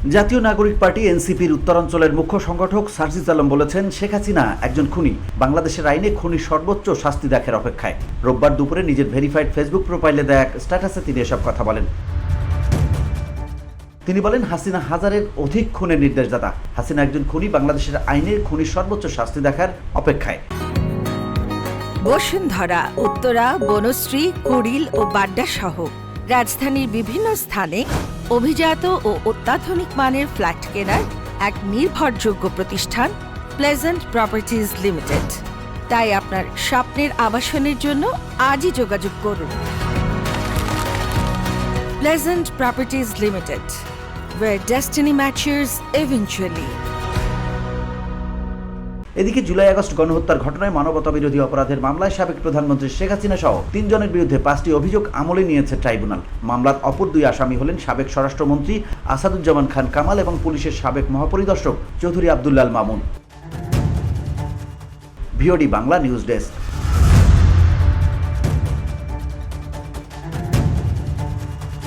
জাতীয় নাগরিক পার্টি এনসিপির উত্তরাঞ্চলের মুখ্য সংগঠক সার্জিস আলম বলেছেন, শেখ হাসিনা একজন খুনি, বাংলাদেশের আইনে খুনির সর্বোচ্চ শাস্তি দেখার অপেক্ষায়। রোববার দুপুরে নিজের ভেরিফাইড ফেসবুক প্রোফাইলে দেয়া এক স্ট্যাটাসে তিনি এসব কথা বলেন। তিনি বলেন, হাসিনা হাজারের অধিক খুনের নির্দেশদাতা। হাসিনা একজন খুনি, বাংলাদেশের আইনের খুনির সর্বোচ্চ শাস্তি দেখার অপেক্ষায়। বসুন্ধরা, উত্তরা, বনশ্রী, কুড়িল ও বাড্ডা সহ রাজধানীর বিভিন্ন স্থানে অভিজাত ও অত্যাধুনিক মানের ফ্ল্যাট কেনার এক নির্ভরযোগ্য প্রতিষ্ঠান প্লেজেন্ট প্রপার্টিজ লিমিটেড। তাই আপনার স্বপ্নের আবাসনের জন্য আজই যোগাযোগ করুন। Pleasant properties limited, where destiny matches eventually. এদিকে জুলাই আগস্ট গণহত্যার ঘটনায় মানবতা বিরোধী অপরাধের মামলায় সাবেক প্রধানমন্ত্রী শেখ হাসিনা সহ ৩ জনের বিরুদ্ধে 5টি অভিযোগ আমলে নিয়েছে ট্রাইব্যুনাল। মামলার অপর 2 আসামি হলেন সাবেক স্বরাষ্ট্রমন্ত্রী আসাদুজ্জামান খান কামাল এবং পুলিশের সাবেক মহাপরিদর্শক Chowdhury Abdullah Al Mamun. VOD Bangla news desk.